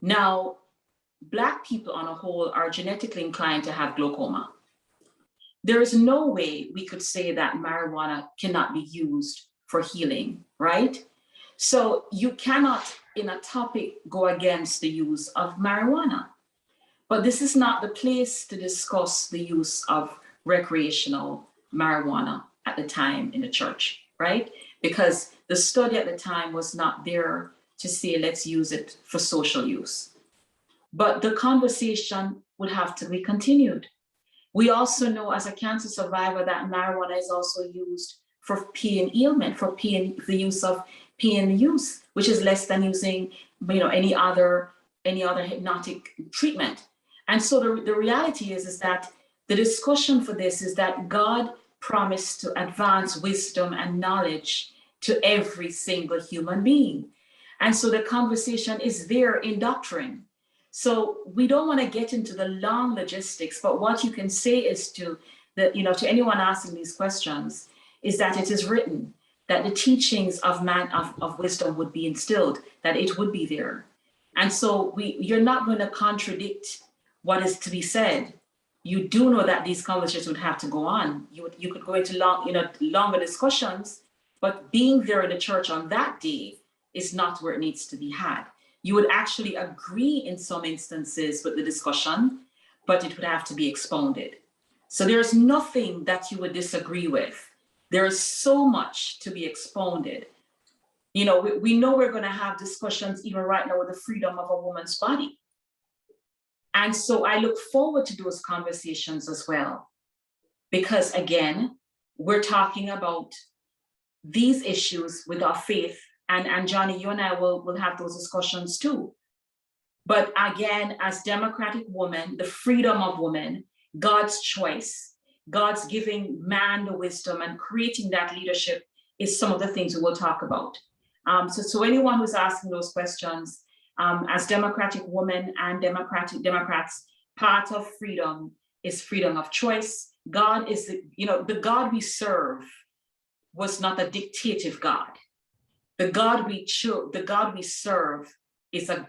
Now, Black people on a whole are genetically inclined to have glaucoma. There is no way we could say that marijuana cannot be used for healing, right? So you cannot, in a topic, go against the use of marijuana. But this is not the place to discuss the use of recreational marijuana at the time in the church, right? Because the study at the time was not there to say, let's use it for social use. But the conversation would have to be continued. We also know as a cancer survivor that marijuana is also used for pain ailment, for pain, the use of pain use, which is less than using, any other hypnotic treatment. And so the reality is that the discussion for this is that God promised to advance wisdom and knowledge to every single human being. And so the conversation is there in doctrine. So we don't want to get into the long logistics, but what you can say is to anyone asking these questions is that it is written that the teachings of wisdom would be instilled, that it would be there. And so you're not going to contradict what is to be said. You do know that these conversations would have to go on. You could go into longer discussions, but being there in the church on that day is not where it needs to be had. You would actually agree in some instances with the discussion, but it would have to be expounded. So there's nothing that you would disagree with. There is so much to be expounded. We know we're going to have discussions even right now with the freedom of a woman's body. And so I look forward to those conversations as well, because again, we're talking about these issues with our faith. And Johnny, you and I will have those discussions too. But again, as democratic women, the freedom of women, God's choice, God's giving man the wisdom and creating that leadership is some of the things we will talk about. So anyone who's asking those questions, as democratic women and Democrats, part of freedom is freedom of choice. God is, the God we serve was not a dictative God. The God we serve is a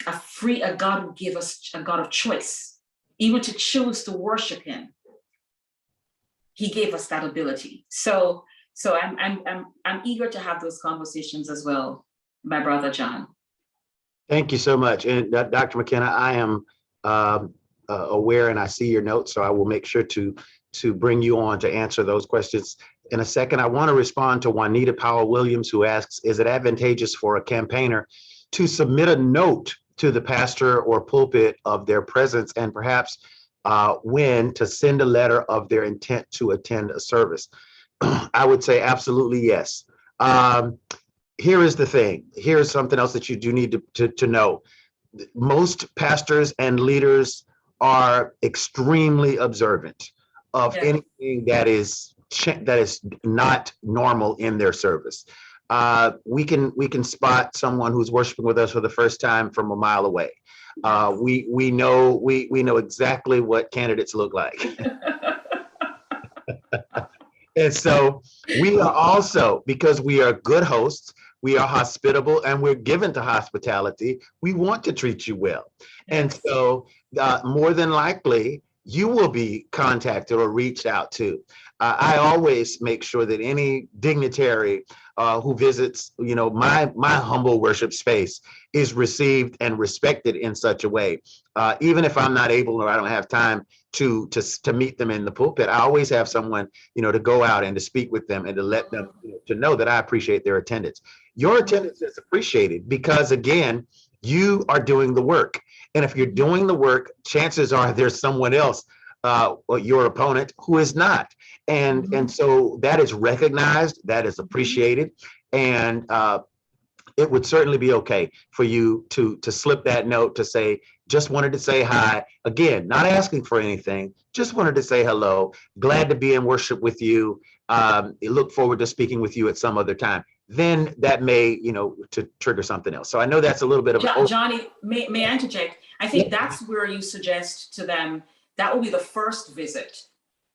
God who gave us a God of choice. Even to choose to worship him, he gave us that ability. So I'm eager to have those conversations as well, my brother John. Thank you so much. And Dr. McKenna, I am aware and I see your notes, so I will make sure to bring you on to answer those questions. In a second, I want to respond to Juanita Powell-Williams, who asks, is it advantageous for a campaigner to submit a note to the pastor or pulpit of their presence and perhaps when to send a letter of their intent to attend a service? I would say absolutely yes. Here is the thing. Here's something else that you do need to know. Most pastors and leaders are extremely observant of anything that is not normal in their service. We can spot someone who's worshiping with us for the first time from a mile away. We know exactly what candidates look like. And so we are also, because we are good hosts, we are hospitable and we're given to hospitality, we want to treat you well. And so more than likely, you will be contacted or reached out to. I always make sure that any dignitary who visits, my humble worship space is received and respected in such a way. Even if I'm not able or I don't have time to meet them in the pulpit, I always have someone, to go out and to speak with them and to let them to know that I appreciate their attendance. Your attendance is appreciated because, again, you are doing the work. And if you're doing the work, chances are there's someone else, your opponent, who is not. And so that is recognized, that is appreciated. And it would certainly be okay for you to slip that note to say, Just wanted to say hi. Again, not asking for anything, just wanted to say hello. Glad to be in worship with you. Look forward to speaking with you at some other time. Then that may, to trigger something else. So I know that's a little bit of an Johnny, may I interject? I think that's where you suggest to them, that will be the first visit.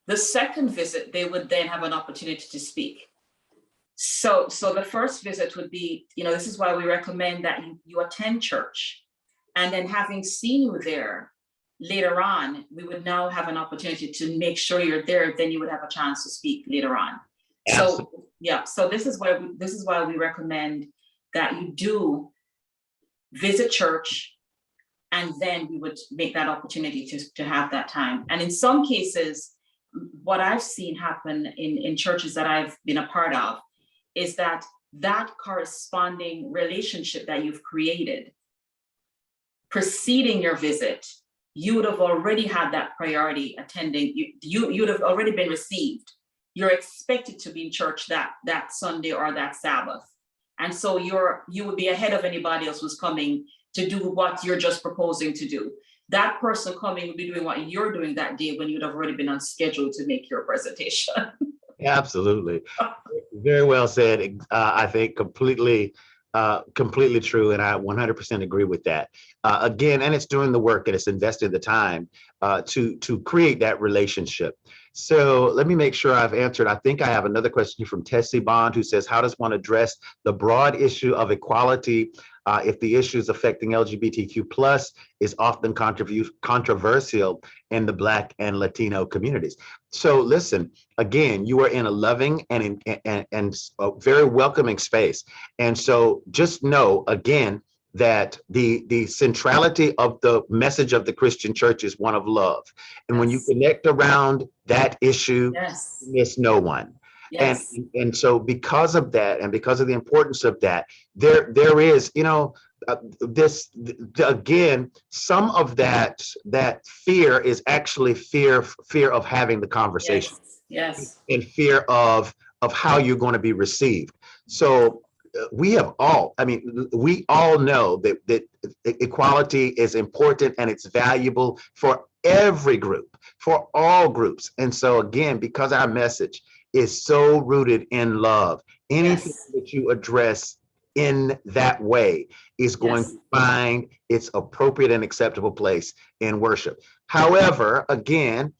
The second visit, they would then have an opportunity to speak. So the first visit would be, this is why we recommend that you attend church. And then having seen you there later on, we would now have an opportunity to make sure you're there. Then you would have a chance to speak later on. Absolutely. So yeah, so this is why we recommend that you do visit church, and then we would make that opportunity to have that time. And in some cases, what I've seen happen in churches that I've been a part of is that corresponding relationship that you've created preceding your visit, you would have already had that priority attending. You would have already been received. You're expected to be in church that Sunday or that Sabbath. And so you would be ahead of anybody else who's coming to do what you're just proposing to do. That person coming would be doing what you're doing that day when you'd have already been on schedule to make your presentation. Absolutely. Very well said. I think completely true. And I 100% agree with that. Again, and it's doing the work and it's invested the time to create that relationship. So let me make sure I've answered. I think I have another question from Tessie Bond, who says, how does one address the broad issue of equality if the issues affecting LGBTQ plus is often controversial in the Black and Latino communities? So listen, again, you are in a loving and a very welcoming space. And so just know, again, that the centrality of the message of the Christian church is one of love. And when you connect around that issue, you miss no one. Yes. And so because of that, and because of the importance of that, there is, again, some of that fear is actually fear of having the conversation. Yes. And fear of how you're going to be received. So we all know that equality is important and it's valuable for every group, for all groups. And so again, because our message is so rooted in love, anything that you address in that way is going to find its appropriate and acceptable place in worship. However, again,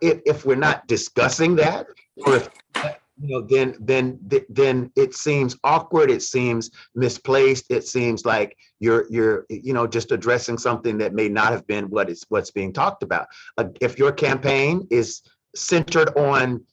if we're not discussing that, or if then it seems awkward, it seems misplaced, it seems like you're just addressing something that may not have been what's being talked about. If your campaign is centered on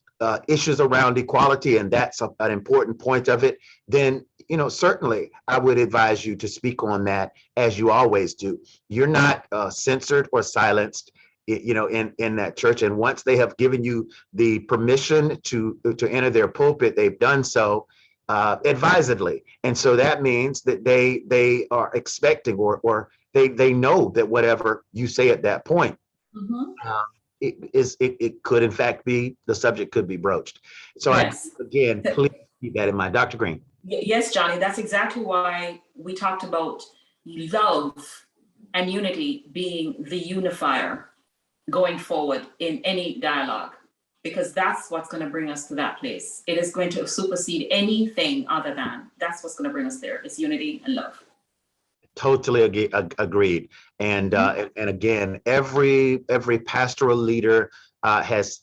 issues around equality, and that's an important point of it, then certainly I would advise you to speak on that, as you always do. You're not censored or silenced in that church. And once they have given you the permission to enter their pulpit, they've done so advisedly. And so that means that they are expecting or they know that whatever you say at that point, it could in fact be, the subject could be broached. So again, please keep that in mind. Dr. Green. Yes, Johnny, that's exactly why we talked about love and unity being the unifier going forward in any dialogue, because that's what's going to bring us to that place. It is going to supersede anything other than, that's what's going to bring us there. It's unity and love. Totally agreed. And again, every pastoral leader has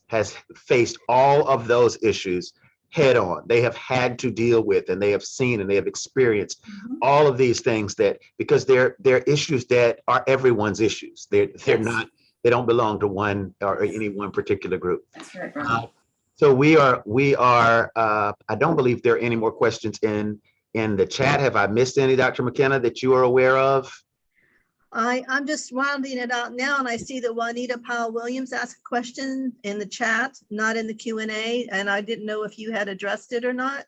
faced all of those issues head on. They have had to deal with, and they have seen, and they have experienced all of these things, that because they're issues that are everyone's issues. They're not. They don't belong to one or any one particular group. That's right, Brian. So we are. I don't believe there are any more questions in the chat. Have I missed any, Dr. McKenna, that you are aware of? I'm just rounding it out now, and I see that Juanita Powell Williams asked a question in the chat, not in the Q&A, and I didn't know if you had addressed it or not.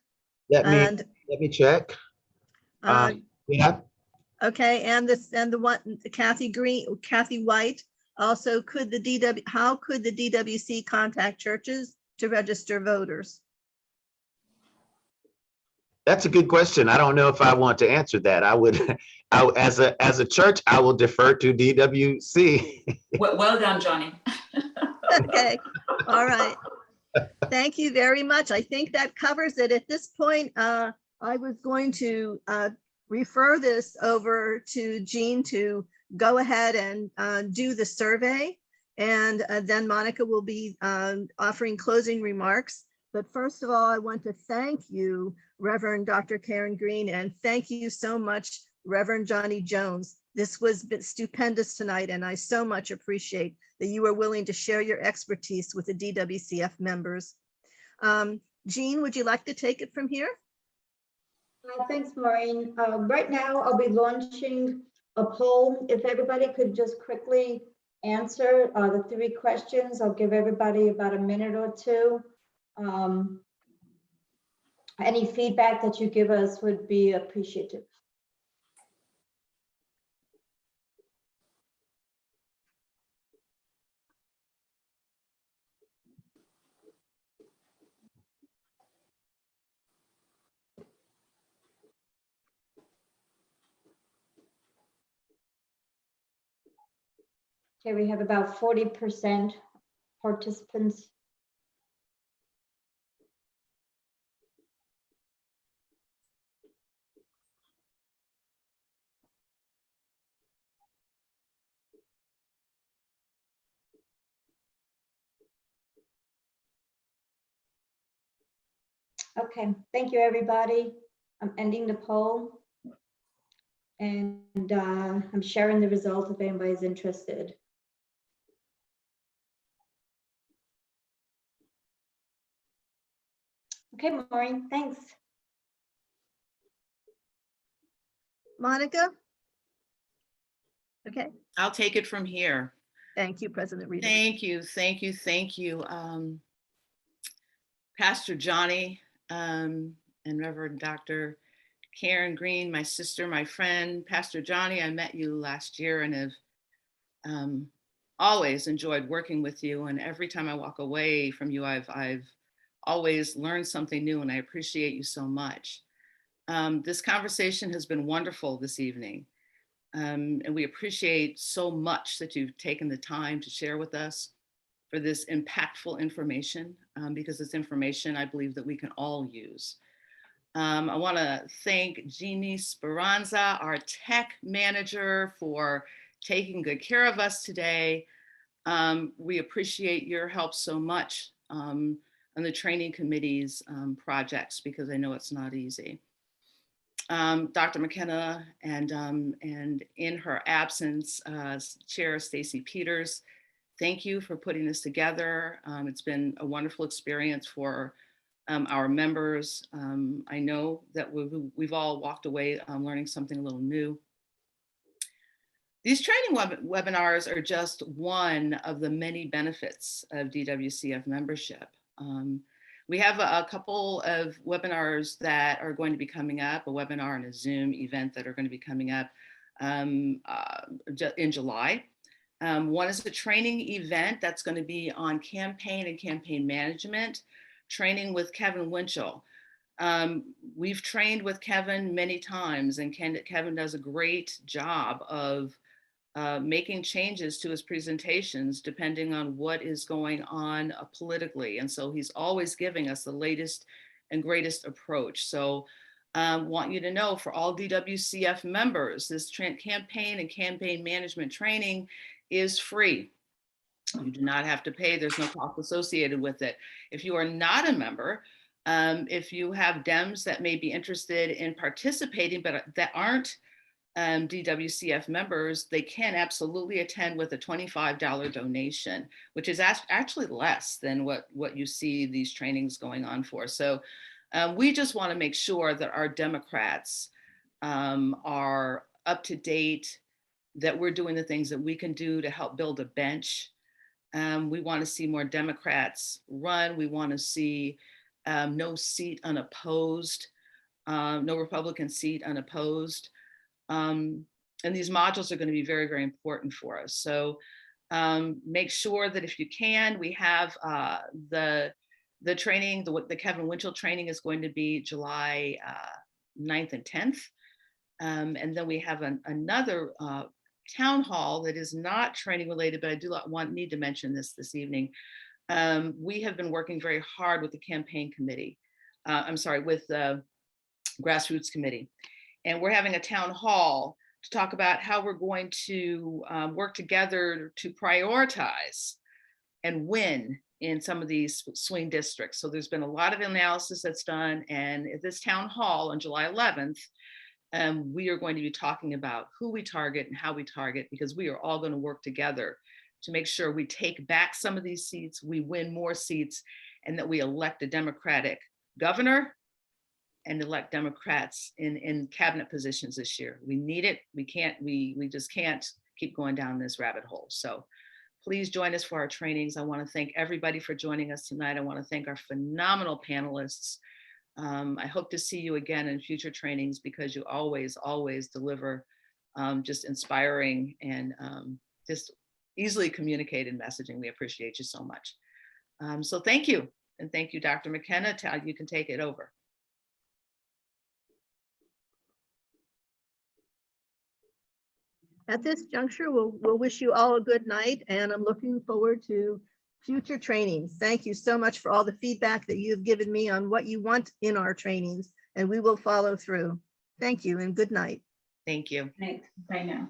Let me check. Yeah. Okay, and the one, Kathy White. Also, how could the DWC contact churches to register voters? That's a good question. I don't know if I want to answer that. I would, as a church, I will defer to DWC. Well done, Johnny. Okay, all right. Thank you very much. I think that covers it. At this point, I was going to refer this over to Jean to go ahead and do the survey. And then Monica will be offering closing remarks. But first of all, I want to thank you, Reverend Dr. Karen Green, and thank you so much, Reverend Johnny Jones. This was stupendous tonight, and I so much appreciate that you are willing to share your expertise with the DWCF members. Jean, would you like to take it from here? Thanks, Maureen. Right now, I'll be launching a poll. If everybody could just quickly answer the 3 questions, I'll give everybody about a minute or 2. Any feedback that you give us would be appreciated. Okay, we have about 40% participants. Okay, thank you, everybody. I'm ending the poll. And I'm sharing the results if anybody's interested. Okay, Maureen, thanks. Monica? Okay, I'll take it from here. thank you, President Reed. Thank you, thank you, thank you. Pastor Johnny and Reverend Dr. Karen Green, my sister, my friend. Pastor Johnny, I met you last year and have always enjoyed working with you. And every time I walk away from you, I've always learned something new, and I appreciate you so much. This conversation has been wonderful this evening. And we appreciate so much that you've taken the time to share with us for this impactful information, because it's information I believe that we can all use. I want to thank Jeannie Speranza, our tech manager, for taking good care of us today. We appreciate your help so much on the training committee's projects, because I know it's not easy. Dr. McKenna and in her absence, Chair Stacy Peters, thank you for putting this together. It's been a wonderful experience for our members. I know that we've all walked away learning something a little new. These training webinars are just one of the many benefits of DWCF membership. We have a couple of webinars that are going to be coming up, a webinar and a Zoom event that are going to be coming up in July. One is a training event that's going to be on campaign and campaign management, training with Kevin Winchell. We've trained with Kevin many times, and Kevin does a great job of making changes to his presentations depending on what is going on politically. And so he's always giving us the latest and greatest approach. So want you to know, for all DWCF members, this campaign and campaign management training is free. You do not have to pay. There's no cost associated with it. If you are not a member, if you have Dems that may be interested in participating, but that aren't DWCF members, they can absolutely attend with a $25 donation, which is actually less than what you see these trainings going on for. So we just want to make sure that our Democrats are up to date, that we're doing the things that we can do to help build a bench. We want to see more Democrats run. We want to see no seat unopposed, no Republican seat unopposed. And these modules are going to be very, very important for us. So make sure that if you can, we have the The training, the Kevin Winchell training is going to be July 9th and 10th. And then we have another town hall that is not training related, but I do need to mention this evening. We have been working very hard with the campaign committee. With the grassroots committee. And we're having a town hall to talk about how we're going to work together to prioritize and win in some of these swing districts. So there's been a lot of analysis that's done. And at this town hall on July 11th, we are going to be talking about who we target and how we target, because we are all going to work together to make sure we take back some of these seats, we win more seats, and that we elect a Democratic governor and elect Democrats in cabinet positions this year. We need it. We just can't keep going down this rabbit hole. So please join us for our trainings. I want to thank everybody for joining us tonight. I want to thank our phenomenal panelists. I hope to see you again in future trainings, because you always deliver just inspiring and just easily communicated messaging. We appreciate you so much. So thank you. And thank you, Dr. McKenna. You can take it over. At this juncture, we'll wish you all a good night, and I'm looking forward to future trainings. Thank you so much for all the feedback that you've given me on what you want in our trainings, and we will follow through. Thank you and good night. Thank you. Bye now.